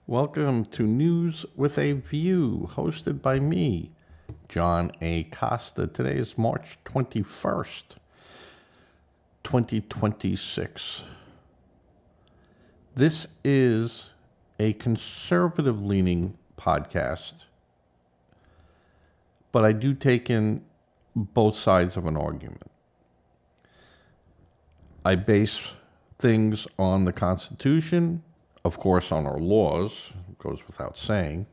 Welcome to News with a View, hosted by me, John A. Costa. Today is March 21st, 2026. This is a conservative-leaning podcast, but I do take in both sides of an argument. I base things on the Constitution, of course, on our laws, goes without saying,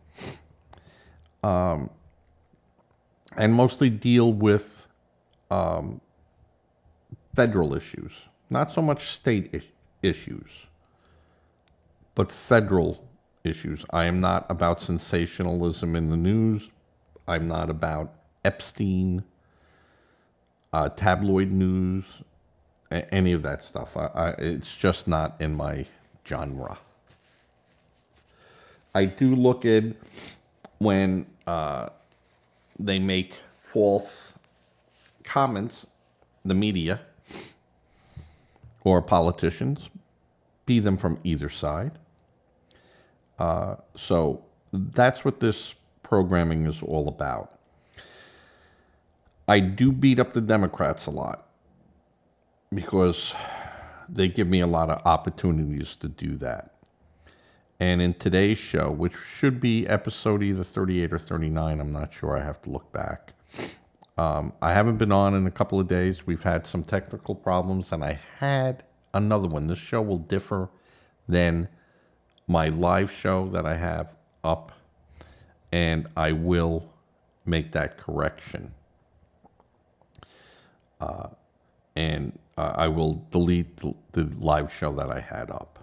and mostly deal with federal issues, not so much state issues, but federal issues. I am not about sensationalism in the news. I'm not about Epstein, tabloid news, any of that stuff. It's just not in my genre. I do look at when they make false comments, the media or politicians, be them from either side. So that's what this programming is all about. I do beat up the Democrats a lot because they give me a lot of opportunities to do that. And in today's show, which should be episode either 38 or 39, I'm not sure, I have to look back. I haven't been on in a couple of days. We've had some technical problems, and I had another one. This show will differ than my live show that I have up, and I will make that correction. And I will delete the live show that I had up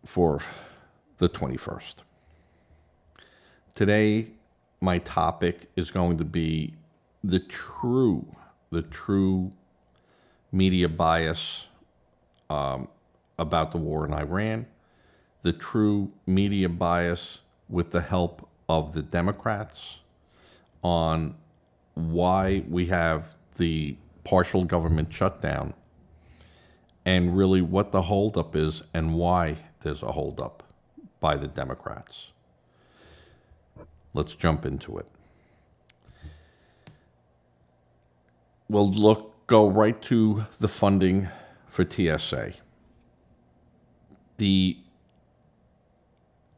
for the 21st. Today, my topic is going to be the true media bias about the war in Iran, the true media bias with the help of the Democrats on why we have the partial government shutdown, and really what the holdup is and why there's a holdup by the Democrats. Let's jump into it. We'll go right to the funding for TSA. The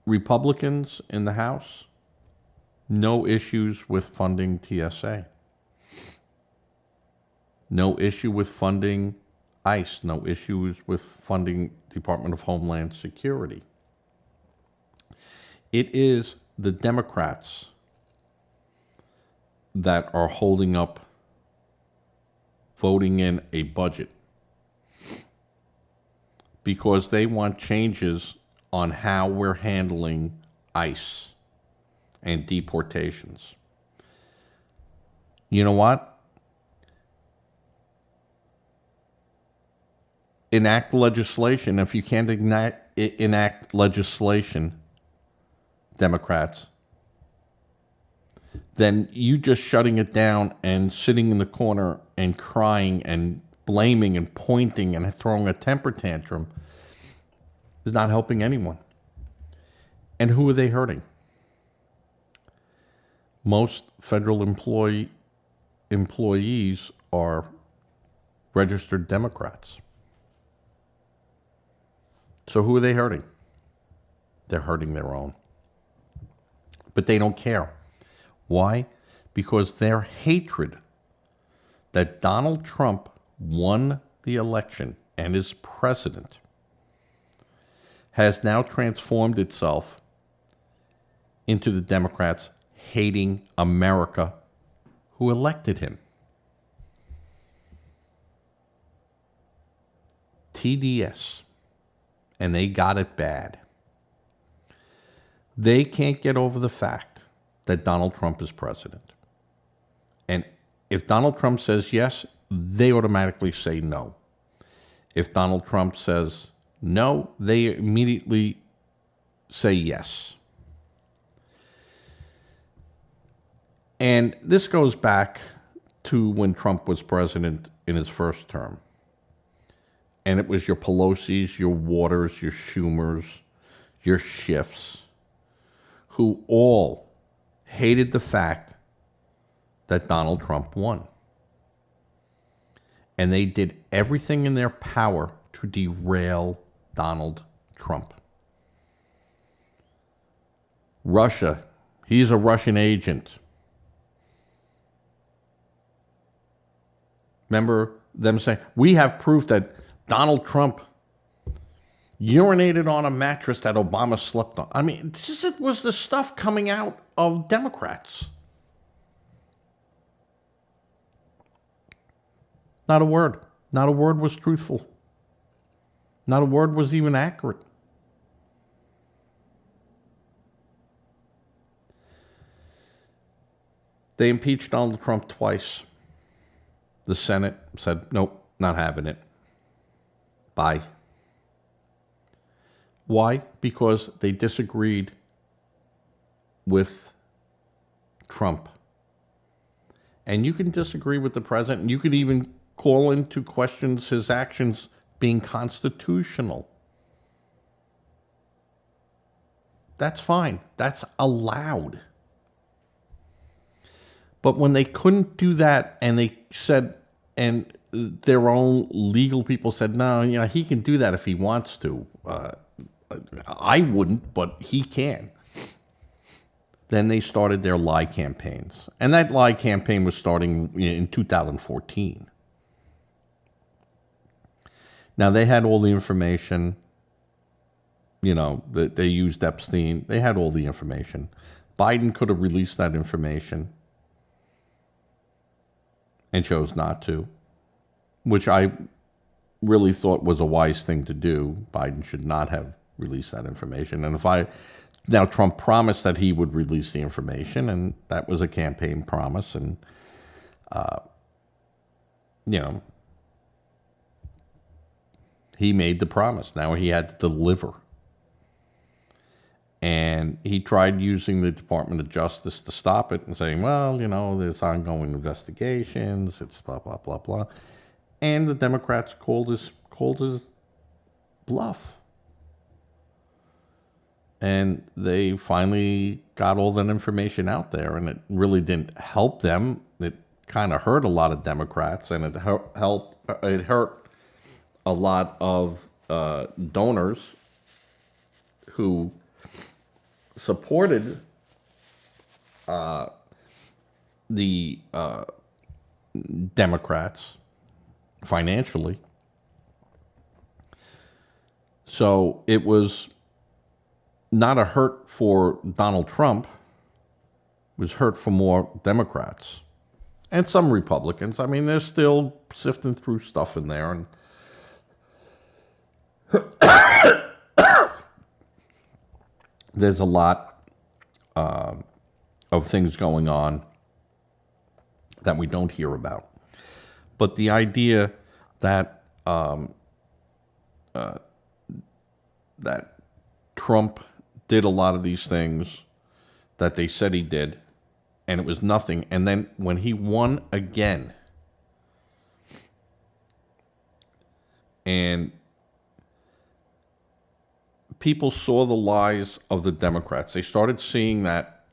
Republicans in the House, no issues with funding TSA. No issue with funding ICE, no issues with funding Department of Homeland Security. It is the Democrats that are holding up voting in a budget because they want changes on how we're handling ICE and deportations. You know what? Enact legislation. If you can't enact legislation, Democrats, then you just shutting it down and sitting in the corner and crying and blaming and pointing and throwing a temper tantrum is not helping anyone. And who are they hurting? Most federal employees are registered Democrats. So who are they hurting? They're hurting their own. But they don't care. Why? Because their hatred that Donald Trump won the election and is president has now transformed itself into the Democrats hating America who elected him. TDS. And they got it bad. They can't get over the fact that Donald Trump is president. And if Donald Trump says yes, they automatically say no. If Donald Trump says no, they immediately say yes. And this goes back to when Trump was president in his first term. And it was your Pelosi's, your Waters, your Schumers, your Schiffs, who all hated the fact that Donald Trump won. And they did everything in their power to derail Donald Trump. Russia, he's a Russian agent. Remember them saying, we have proof that Donald Trump urinated on a mattress that Obama slept on. I mean, this was the stuff coming out of Democrats. Not a word. Not a word was truthful. Not a word was even accurate. They impeached Donald Trump twice. The Senate said, nope, not having it. Bye. Why? Because they disagreed with Trump. And you can disagree with the president. You could even call into questions his actions being constitutional. That's fine. That's allowed. But when they couldn't do that and they said, and their own legal people said, no, he can do that if he wants to. I wouldn't, but he can. Then they started their lie campaigns. And that lie campaign was starting in 2014. Now, they had all the information. They used Epstein. They had all the information. Biden could have released that information and chose not to, which I really thought was a wise thing to do. Biden should not have released that information. And now Trump promised that he would release the information, and that was a campaign promise. And, he made the promise. Now he had to deliver. And he tried using the Department of Justice to stop it and saying, well, there's ongoing investigations, it's blah, blah, blah, blah. And the Democrats called his bluff. And they finally got all that information out there, and it really didn't help them. It kind of hurt a lot of Democrats, and it hurt a lot of donors who supported the Democrats financially. So it was not a hurt for Donald Trump. It was hurt for more Democrats and some Republicans. I mean, they're still sifting through stuff in there, and there's a lot of things going on that we don't hear about. But the idea that that Trump did a lot of these things that they said he did, and it was nothing. And then when he won again, and people saw the lies of the Democrats, they started seeing that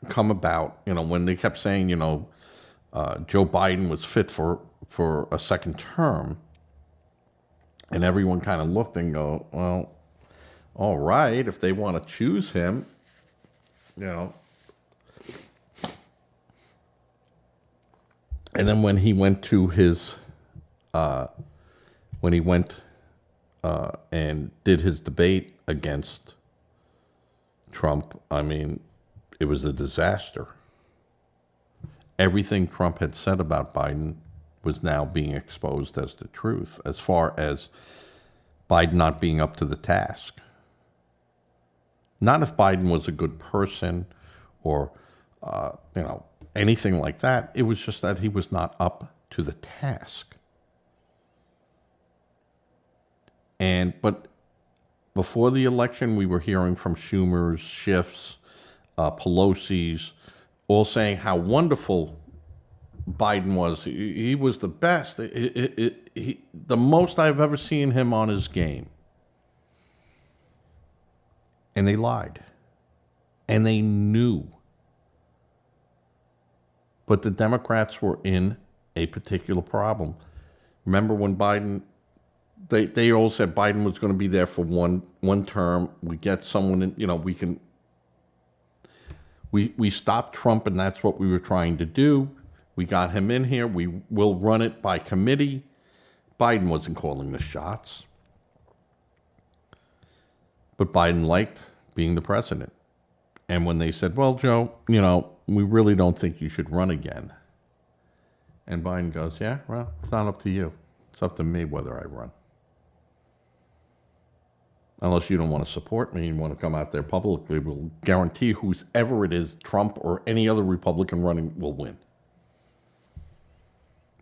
come about. When they kept saying, Joe Biden was fit for a second term, and everyone kind of looked and go, well, all right, if they want to choose him, And then when he went to his, and did his debate against Trump, I mean, it was a disaster. Everything Trump had said about Biden was now being exposed as the truth, as far as Biden not being up to the task. Not if Biden was a good person or, anything like that. It was just that he was not up to the task. But before the election, we were hearing from Schumer's, Schiff's, Pelosi's, all saying how wonderful Biden was. He was the best. The most I've ever seen him on his game. And they lied. And they knew. But the Democrats were in a particular problem. Remember when Biden, they all said Biden was going to be there for one term. We get someone in, we stopped Trump, and that's what we were trying to do. We got him in here. We will run it by committee. Biden wasn't calling the shots. But Biden liked being the president. And when they said, well, Joe, we really don't think you should run again. And Biden goes, yeah, well, it's not up to you. It's up to me whether I run. Unless you don't want to support me and want to come out there publicly, we'll guarantee whoever it is, Trump or any other Republican running, will win.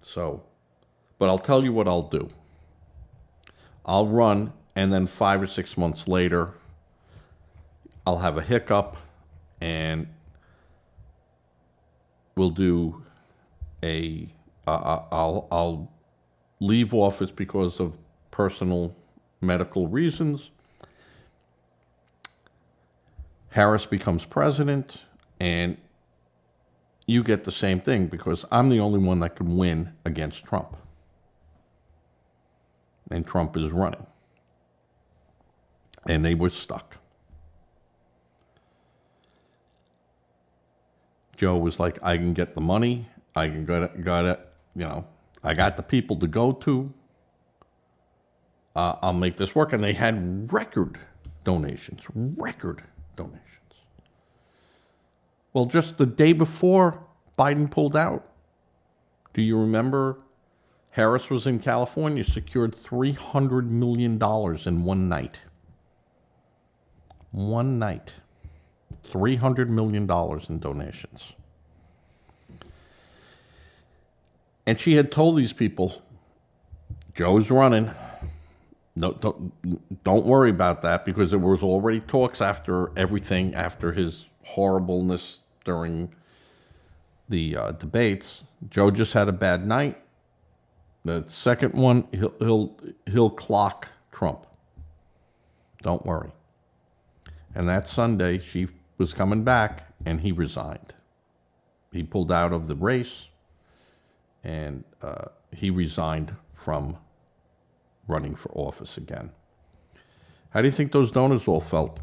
So, but I'll tell you what I'll do. I'll run, and then 5 or 6 months later, I'll have a hiccup, and we'll do I'll leave office because of personal medical reasons. Harris becomes president, and you get the same thing because I'm the only one that can win against Trump. And Trump is running. And they were stuck. Joe was like, I can get the money. I can got it. I got the people to go to. I'll make this work. And they had record donations. Well, just the day before Biden pulled out, do you remember Harris was in California, secured $300 million in one night. One night. $300 million in donations. And she had told these people, Joe's running. No, don't worry about that, because there was already talks after everything, after his horribleness during the debates. Joe just had a bad night. The second one, he'll clock Trump. Don't worry. And that Sunday, she was coming back, and he resigned. He pulled out of the race, and he resigned from running for office again. How do you think those donors all felt?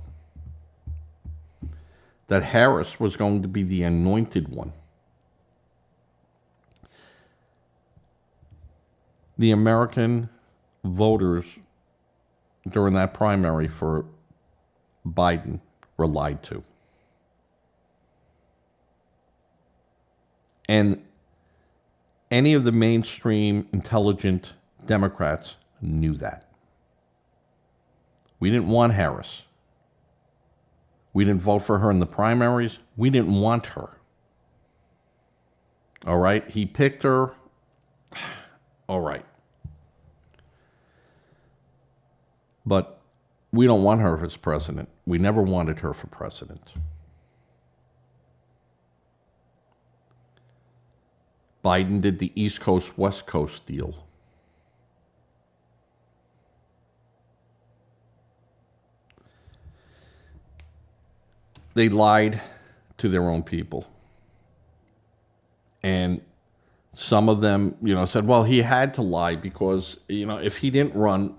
That Harris was going to be the anointed one. The American voters during that primary for Biden were lied to. And any of the mainstream intelligent Democrats knew that. We didn't want Harris. We didn't vote for her in the primaries. We didn't want her. All right? He picked her. All right. But we don't want her as president. We never wanted her for president. Biden did the East Coast, West Coast deal. They lied to their own people. And some of them, said, well, he had to lie because, if he didn't run,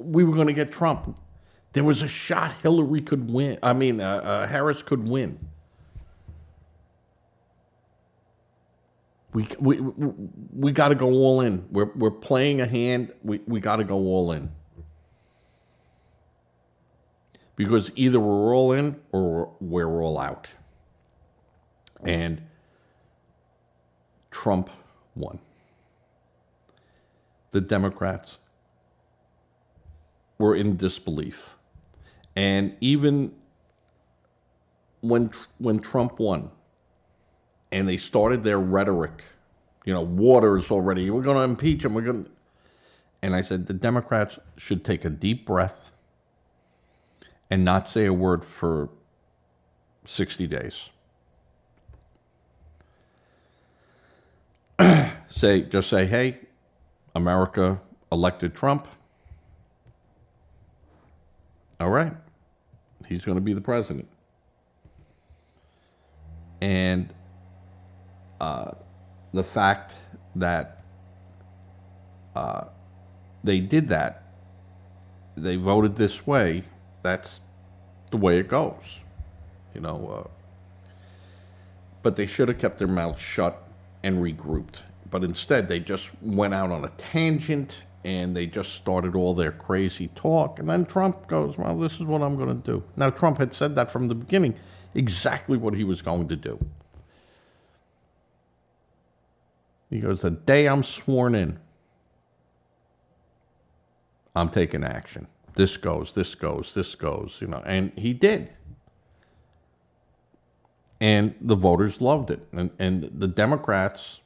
we were going to get Trump. There was a shot Hillary could win. Harris could win. We got to go all in. We're playing a hand. We got to go all in. Because either we're all in or we're all out. And Trump won. The Democrats were in disbelief. And even when Trump won, and they started their rhetoric, Waters already, we're going to impeach him, and I said, the Democrats should take a deep breath and not say a word for 60 days. Just say, hey, America elected Trump. All right. He's going to be the president. And the fact that they did that, they voted this way, that's the way it goes. You know, but they should have kept their mouths shut and regrouped. But instead, they just went out on a tangent and they just started all their crazy talk. And then Trump goes, well, this is what I'm going to do. Now, Trump had said that from the beginning, exactly what he was going to do. He goes, the day I'm sworn in, I'm taking action. This goes, this goes, this goes, you know, and he did. And the voters loved it. And the Democrats,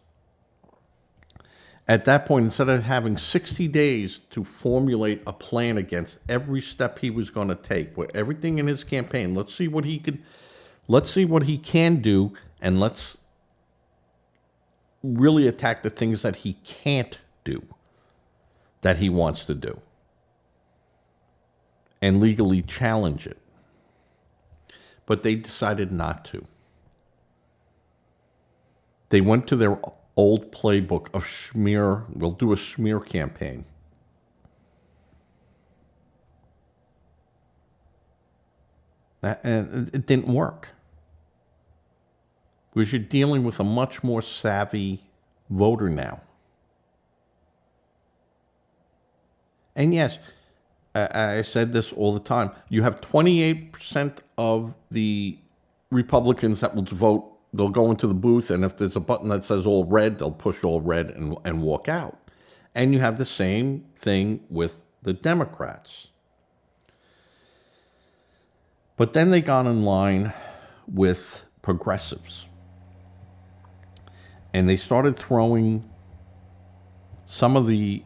at that point, instead of having 60 days to formulate a plan against every step he was going to take, with everything in his campaign, let's see what he can do, and let's really attack the things that he can't do, that he wants to do, and legally challenge it. But they decided not to. They went to their old playbook of smear. We'll do a smear campaign. And it didn't work. Because you're dealing with a much more savvy voter now. And yes, I said this all the time. You have 28% of the Republicans that will vote. They'll go into the booth, and if there's a button that says all red, they'll push all red and walk out. And you have the same thing with the Democrats. But then they got in line with progressives. And they started throwing some of the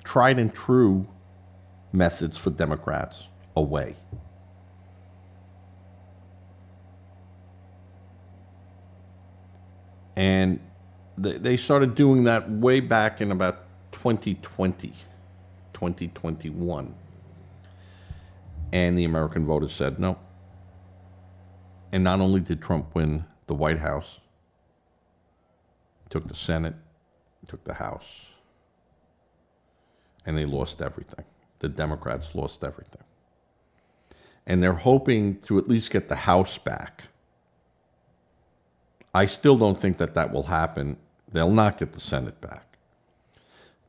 tried and true methods for Democrats away. And they started doing that way back in about 2020, 2021. And the American voters said no. And not only did Trump win the White House, he took the Senate, he took the House, and they lost everything. The Democrats lost everything. And they're hoping to at least get the House back. I still don't think that that will happen. They'll not get the Senate back.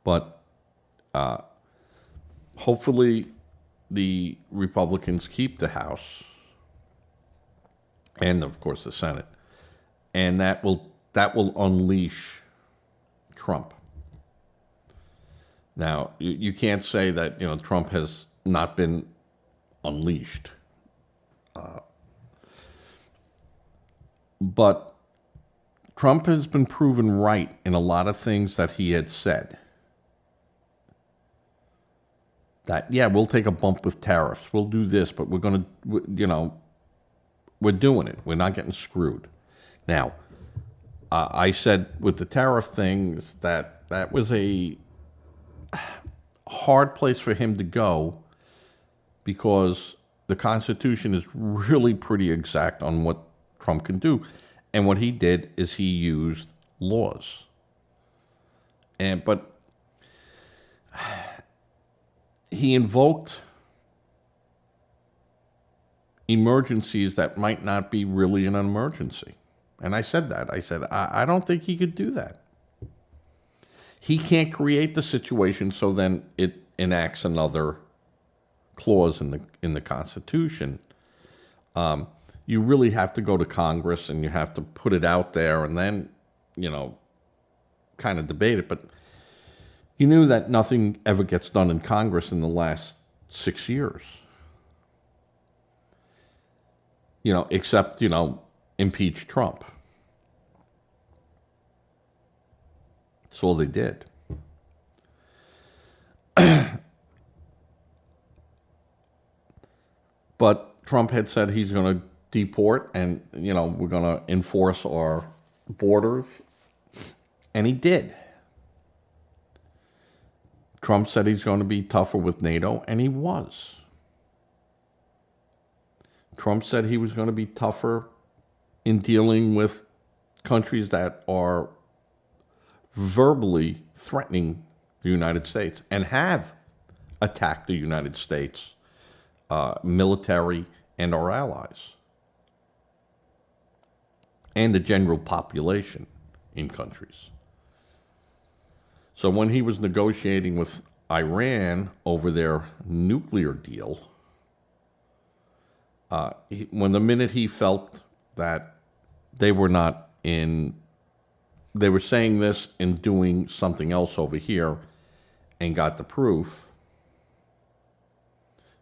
But hopefully the Republicans keep the House and, of course, the Senate. And that will unleash Trump. Now, you can't say that, you know, Trump has not been unleashed. But Trump has been proven right in a lot of things that he had said. That, yeah, we'll take a bump with tariffs. We'll do this, but we're going to, you know, we're doing it. We're not getting screwed. Now, I said with the tariff things that was a hard place for him to go because the Constitution is really pretty exact on what Trump can do. And what he did is he used laws. But he invoked emergencies that might not be really an emergency. And I said that. I said, I don't think he could do that. He can't create the situation so then it enacts another clause in the Constitution. You really have to go to Congress and you have to put it out there and then, you know, kind of debate it. But you knew that nothing ever gets done in Congress in the last 6 years. You know, except, you know, impeach Trump. That's all they did. But Trump had said he's going to deport and, you know, we're going to enforce our borders. And he did. Trump said he's going to be tougher with NATO, and he was. Trump said he was going to be tougher in dealing with countries that are verbally threatening the United States and have attacked the United States military and our allies and the general population in countries. So when he was negotiating with Iran over their nuclear deal, when the minute he felt that they were not in, they were saying this and doing something else over here and got the proof,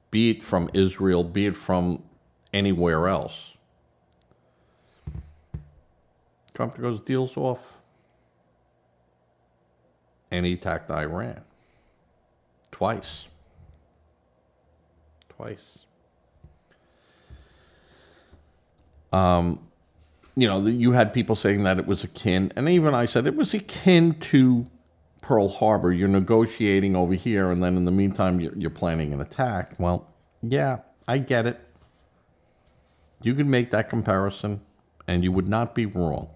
be it from Israel, be it from anywhere else, Trump goes, deals off. And he attacked Iran. Twice. You had people saying that it was akin, and even I said it was akin to Pearl Harbor. You're negotiating over here, and then in the meantime, you're planning an attack. Well, yeah, I get it. You can make that comparison, and you would not be wrong.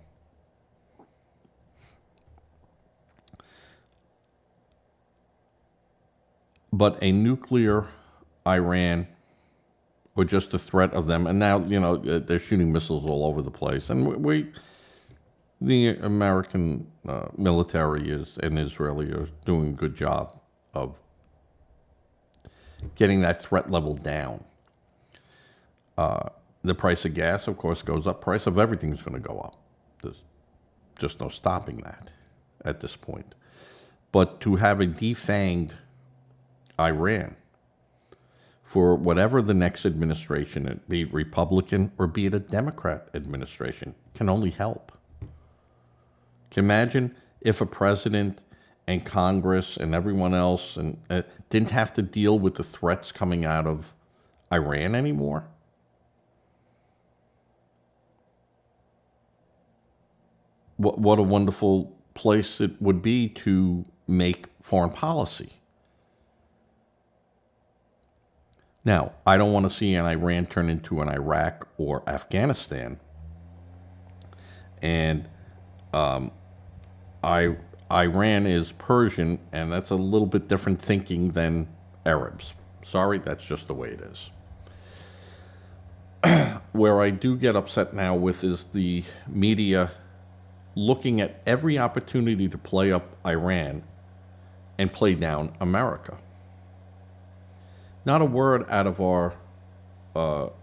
But a nuclear Iran, or just the threat of them, and now, they're shooting missiles all over the place. And the American military and Israeli are doing a good job of getting that threat level down. The price of gas, of course, goes up. Price of everything is going to go up. There's just no stopping that at this point. But to have a defanged Iran for whatever the next administration, be it Republican or be it a Democrat administration, can only help. Can you imagine if a president and Congress and everyone else didn't have to deal with the threats coming out of Iran anymore? What a wonderful place it would be to make foreign policy. Now, I don't want to see an Iran turn into an Iraq or Afghanistan. And Iran is Persian, and that's a little bit different thinking than Arabs. Sorry, that's just the way it is. Where I do get upset now with is the media looking at every opportunity to play up Iran and play down America. Not a word out of our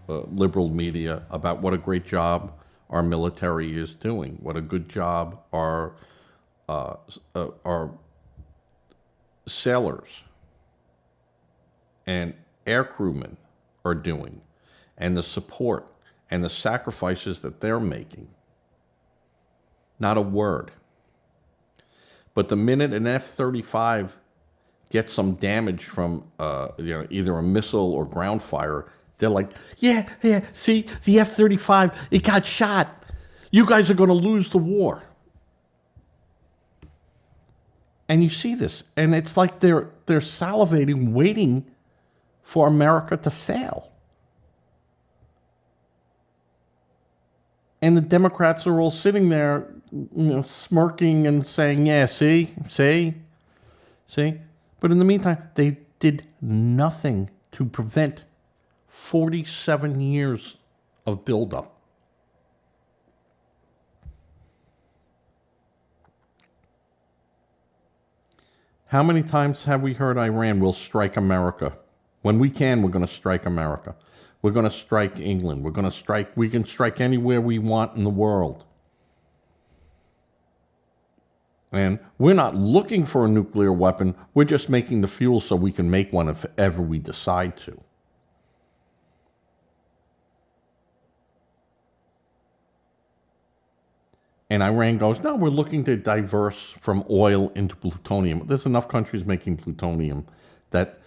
liberal media about what a great job our military is doing, what a good job our sailors and air crewmen are doing, and the support and the sacrifices that they're making. Not a word. But the minute an F-35 get some damage from either a missile or ground fire, they're like, yeah, see, the F-35, it got shot. You guys are going to lose the war. And you see this, and it's like they're salivating, waiting for America to fail. And the Democrats are all sitting there, smirking and saying, yeah, see? But in the meantime, they did nothing to prevent 47 years of buildup. How many times have we heard Iran will strike America? When we can, we're going to strike America. We're going to strike England. We can strike anywhere we want in the world. And we're not looking for a nuclear weapon. We're just making the fuel so we can make one if ever we decide to. And Iran goes, no, we're looking to diverse from oil into plutonium. There's enough countries making plutonium that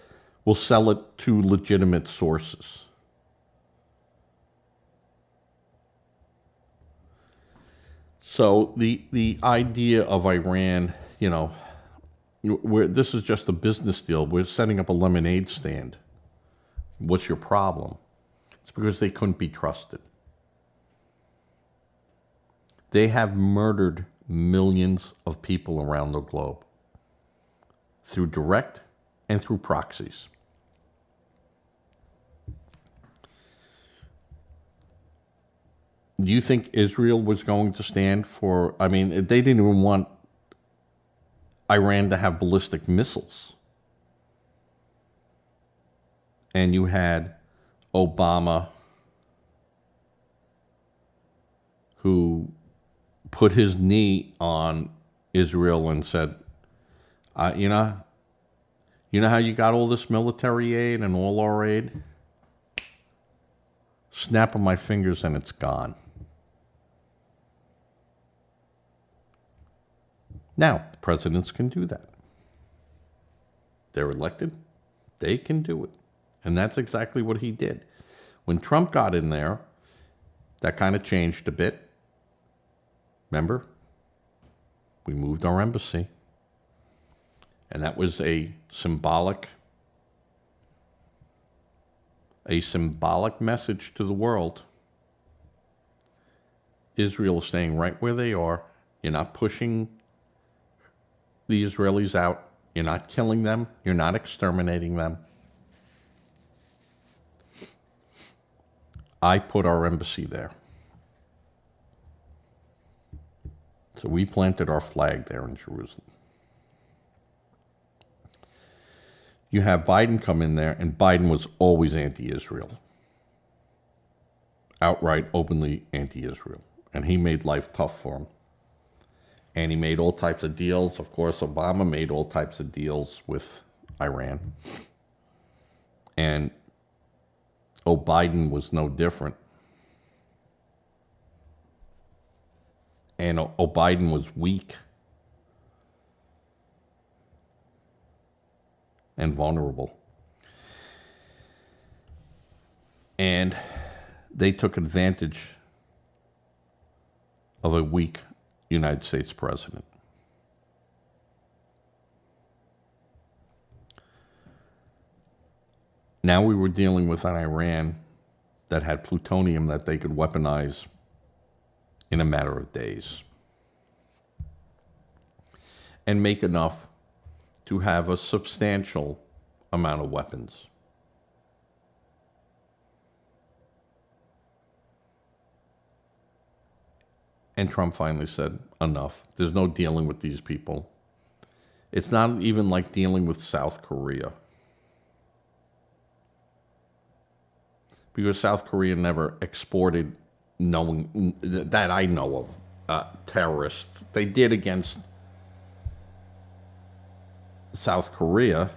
will sell it to legitimate sources. So the idea of Iran, this is just a business deal. We're setting up a lemonade stand. What's your problem? It's because they couldn't be trusted. They have murdered millions of people around the globe through direct and through proxies. Do you think Israel was going to stand for, I mean, they didn't even want Iran to have ballistic missiles. And you had Obama, who put his knee on Israel and said, you know how you got all this military aid and all our aid? Snap of my fingers and it's gone. Now, presidents can do that. They're elected. They can do it. And that's exactly what he did. When Trump got in there, that kind of changed a bit. Remember? We moved our embassy. And that was a symbolic message to the world. Israel is staying right where they are. You're not pushing the Israelis out. You're not killing them. You're not exterminating them. I put our embassy there. So we planted our flag there in Jerusalem. You have Biden come in there, and Biden was always anti-Israel. Outright, openly anti-Israel. And he made life tough for him. And he made all types of deals. Of course, Obama made all types of deals with Iran. And Biden was no different. And Biden was weak and vulnerable. And they took advantage of a weak United States president. Now we were dealing with an Iran that had plutonium that they could weaponize in a matter of days and make enough to have a substantial amount of weapons. And Trump finally said, enough. There's no dealing with these people. It's not even like dealing with South Korea. Because South Korea never exported, knowing that I know of, terrorists. They did against South Korea.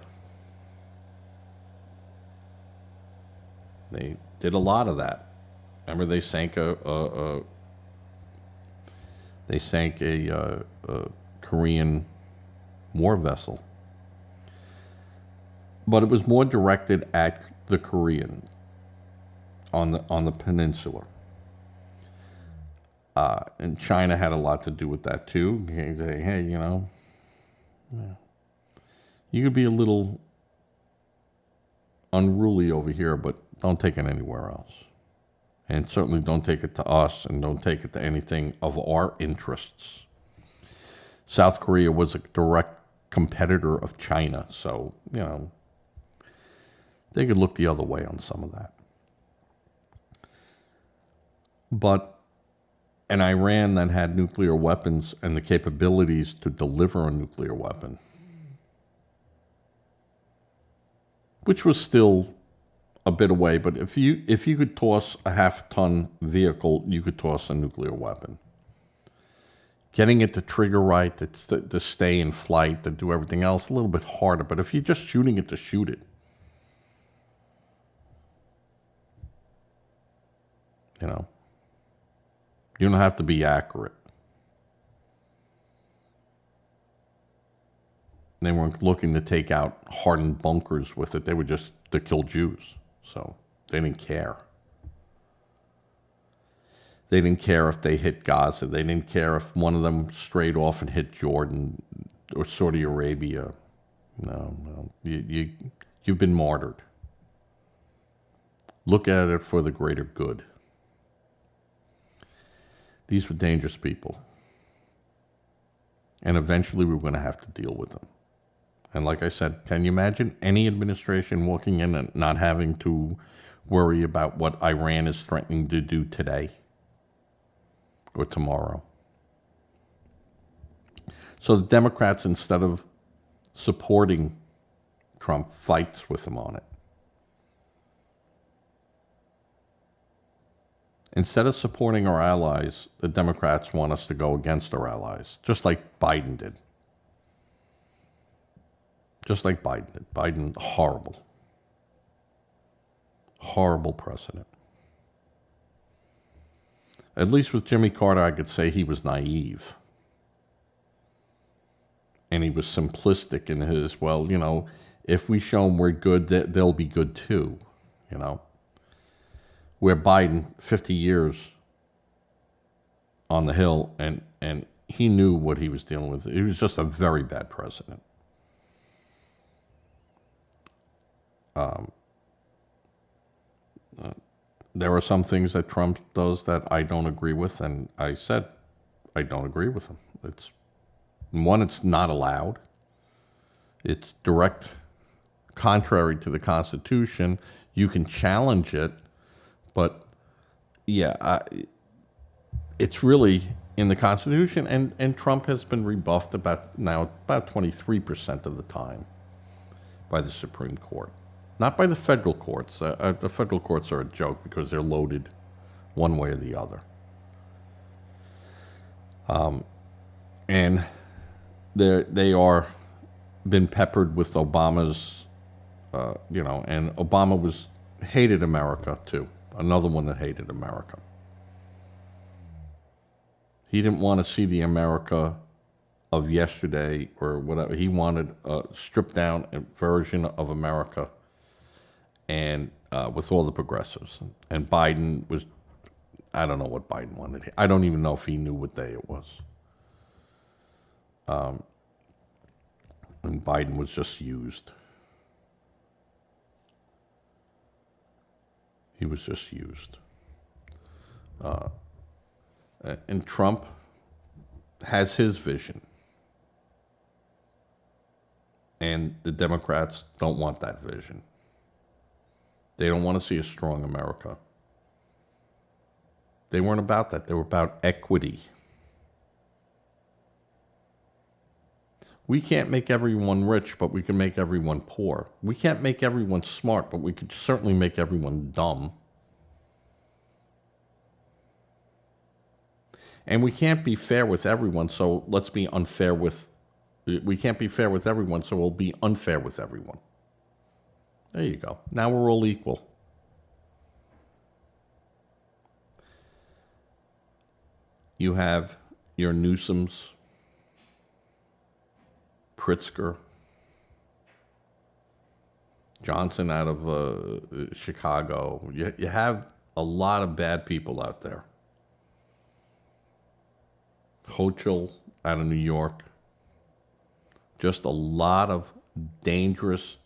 They did a lot of that. Remember, they sank a Korean war vessel. But it was more directed at the Koreans on the peninsula. And China had a lot to do with that too. Hey, you know, you could be a little unruly over here, but don't take it anywhere else. And certainly don't take it to us, and don't take it to anything of our interests. South Korea was a direct competitor of China, so, you know, they could look the other way on some of that. But an Iran that had nuclear weapons and the capabilities to deliver a nuclear weapon, which was still a bit away, but if you could toss a half-ton vehicle, you could toss a nuclear weapon. Getting it to trigger right, to stay in flight, to do everything else, a little bit harder. But if you're just shooting it to shoot it, you know, you don't have to be accurate. They weren't looking to take out hardened bunkers with it. They were just to kill Jews. So they didn't care. They didn't care if they hit Gaza. They didn't care if one of them strayed off and hit Jordan or Saudi Arabia. No. You've been martyred. Look at it for the greater good. These were dangerous people. And eventually we were going to have to deal with them. And like I said, can you imagine any administration walking in and not having to worry about what Iran is threatening to do today or tomorrow? So the Democrats, instead of supporting Trump, fights with him on it. Instead of supporting our allies, the Democrats want us to go against our allies, just like Biden did. Just like Biden did. Biden, horrible. Horrible president. At least with Jimmy Carter, I could say he was naive. And he was simplistic in his, well, you know, if we show them we're good, they'll be good too, you know. Where Biden, 50 years on the Hill, and he knew what he was dealing with. He was just a very bad president. There are some things that Trump does that I don't agree with, and I said I don't agree with him. It's not allowed. It's direct contrary to the Constitution. You can challenge it, but yeah, it's really in the Constitution, and Trump has been rebuffed about 23% of the time by the Supreme Court. Not by the federal courts. The federal courts are a joke because they're loaded one way or the other. And they are been peppered with Obama's, and Obama hated America too. Another one that hated America. He didn't want to see the America of yesterday or whatever. He wanted a stripped down version of America, and with all the progressives. And Biden was, I don't know what Biden wanted. I don't even know if he knew what day it was. And Biden was just used. He was just used. And Trump has his vision. And the Democrats don't want that vision. They don't want to see a strong America. They weren't about that. They were about equity. We can't make everyone rich, but we can make everyone poor. We can't make everyone smart, but we could certainly make everyone dumb. And we can't be fair with everyone, so let's be unfair with... We can't be fair with everyone, so we'll be unfair with everyone. There you go. Now we're all equal. You have your Newsoms, Pritzker, Johnson out of Chicago. You have a lot of bad people out there. Hochul out of New York. Just a lot of dangerous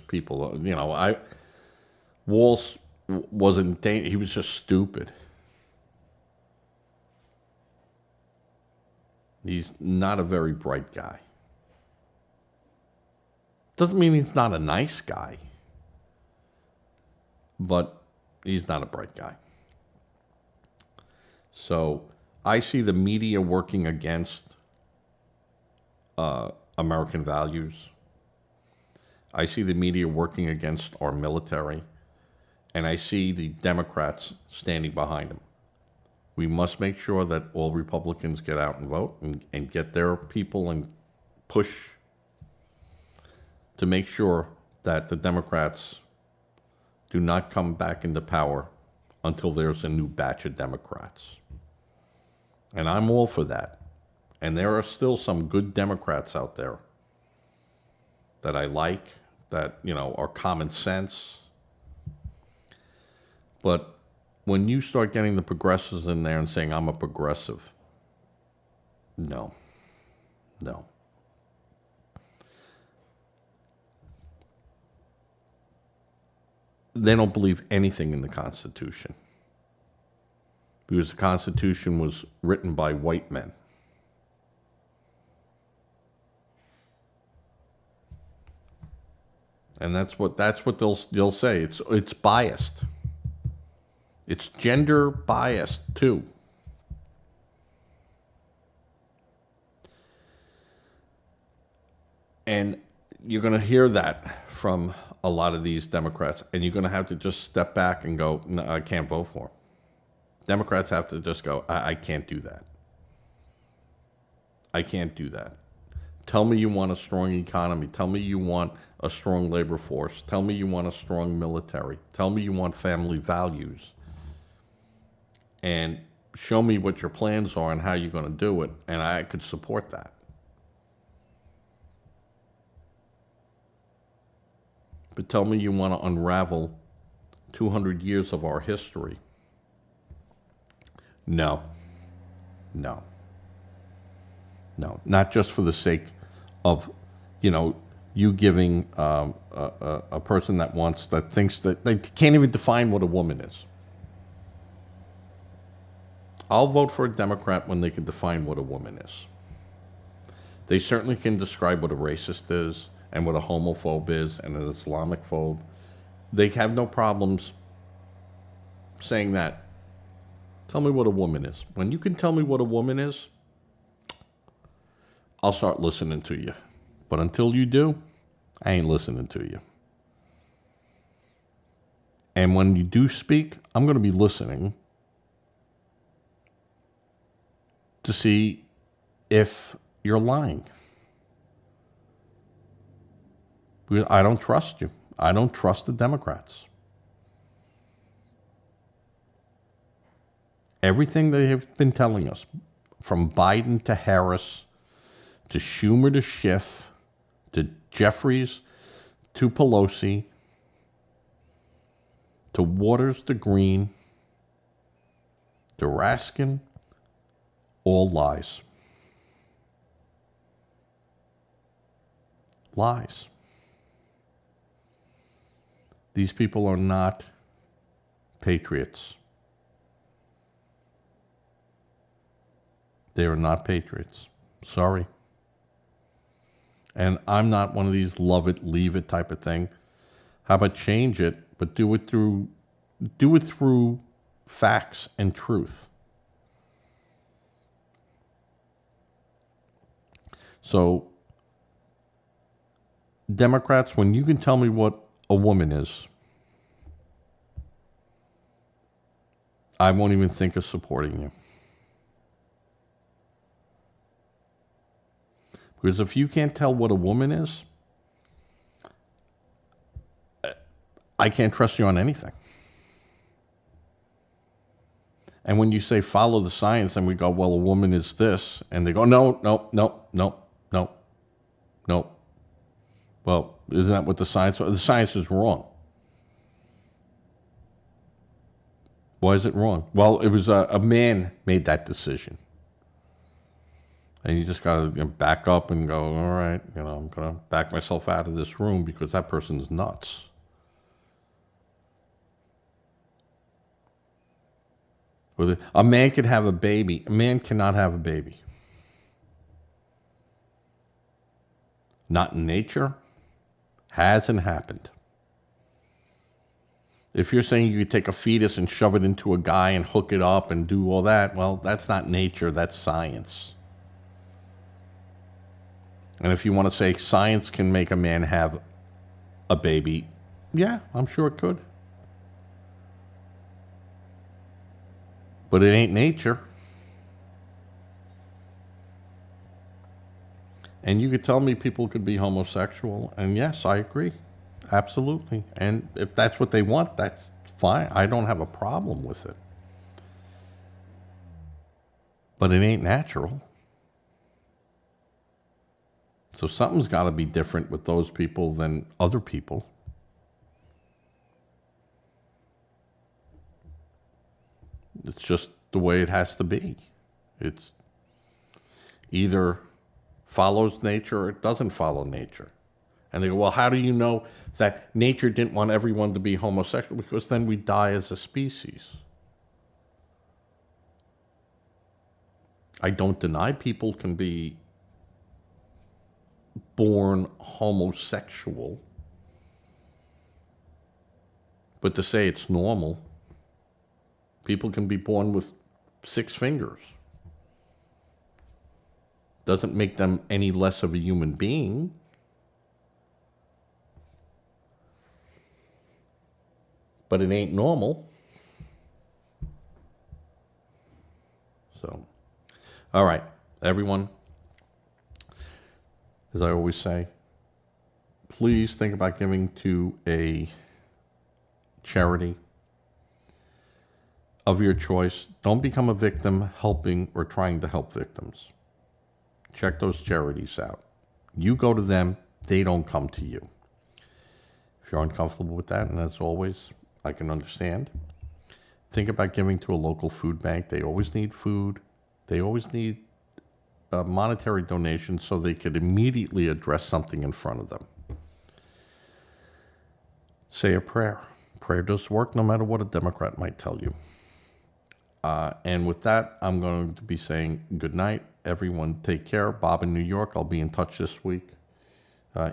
people. You know, Walz wasn't dangerous. He was just stupid. He's not a very bright guy. Doesn't mean he's not a nice guy, but he's not a bright guy. So I see the media working against American values. I see the media working against our military, and I see the Democrats standing behind them. We must make sure that all Republicans get out and vote and get their people and push to make sure that the Democrats do not come back into power until there's a new batch of Democrats. And I'm all for that. And there are still some good Democrats out there that I like, that, you know, are common sense. But when you start getting the progressives in there and saying, I'm a progressive, no. they don't believe anything in the Constitution, because the Constitution was written by white men. And that's what they'll say. It's biased. It's gender biased too. And you're going to hear that from a lot of these Democrats, and you're going to have to just step back and go, no, I can't vote for them. Democrats have to just go, I can't do that. I can't do that. Tell me you want a strong economy. Tell me you want a strong labor force. Tell me you want a strong military. Tell me you want family values. And show me what your plans are and how you're going to do it, and I could support that. But tell me you want to unravel 200 years of our history. No. No. No. Not just for the sake of, you giving a person that thinks that they can't even define what a woman is. I'll vote for a Democrat when they can define what a woman is. They certainly can describe what a racist is and what a homophobe is and an Islamic phobe. They have no problems saying that. Tell me what a woman is. When you can tell me what a woman is, I'll start listening to you. But until you do, I ain't listening to you. And when you do speak, I'm going to be listening to see if you're lying. Because I don't trust you. I don't trust the Democrats. Everything they have been telling us, from Biden to Harris, to Schumer to Schiff, to Jeffries to Pelosi, to Waters to Green, to Raskin, all lies. Lies. These people are not patriots. They are not patriots. Sorry. And I'm not one of these love it, leave it type of thing. How about change it, but do it through facts and truth. So, Democrats, when you can tell me what a woman is, I won't even think of supporting you. Because if you can't tell what a woman is, I can't trust you on anything. And when you say follow the science, and we go, well, a woman is this, and they go, no. Well, isn't that what the science? The science is wrong. Why is it wrong? Well, it was a man made that decision. And you just got to back up and go, all right, I'm going to back myself out of this room because that person's nuts. A man could have a baby. A man cannot have a baby. Not in nature. Hasn't happened. If you're saying you could take a fetus and shove it into a guy and hook it up and do all that, well, that's not nature, that's science. And if you want to say science can make a man have a baby, yeah, I'm sure it could. But it ain't nature. And you could tell me people could be homosexual, and yes, I agree. Absolutely. And if that's what they want, that's fine. I don't have a problem with it. But it ain't natural. So something's got to be different with those people than other people. It's just the way it has to be. It's either follows nature or it doesn't follow nature. And they go, well, how do you know that nature didn't want everyone to be homosexual? Because then we die as a species. I don't deny people can be born homosexual. But to say it's normal, people can be born with 6 fingers. Doesn't make them any less of a human being. But it ain't normal. So, all right, everyone, as I always say, please think about giving to a charity of your choice. Don't become a victim helping or trying to help victims. Check those charities out. You go to them, they don't come to you. If you're uncomfortable with that, and as always, I can understand. Think about giving to a local food bank. They always need food. They always need a monetary donation so they could immediately address something in front of them. Say a prayer. Prayer does work no matter what a Democrat might tell you. And with that, I'm going to be saying good night. Everyone take care. Bob in New York, I'll be in touch this week,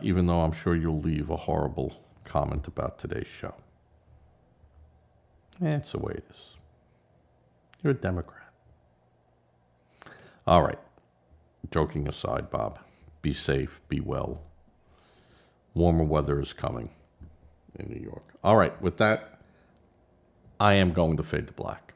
even though I'm sure you'll leave a horrible comment about today's show. It's the way it is. You're a Democrat. All right. Joking aside, Bob, be safe, be well. Warmer weather is coming in New York. All right. With that, I am going to fade to black.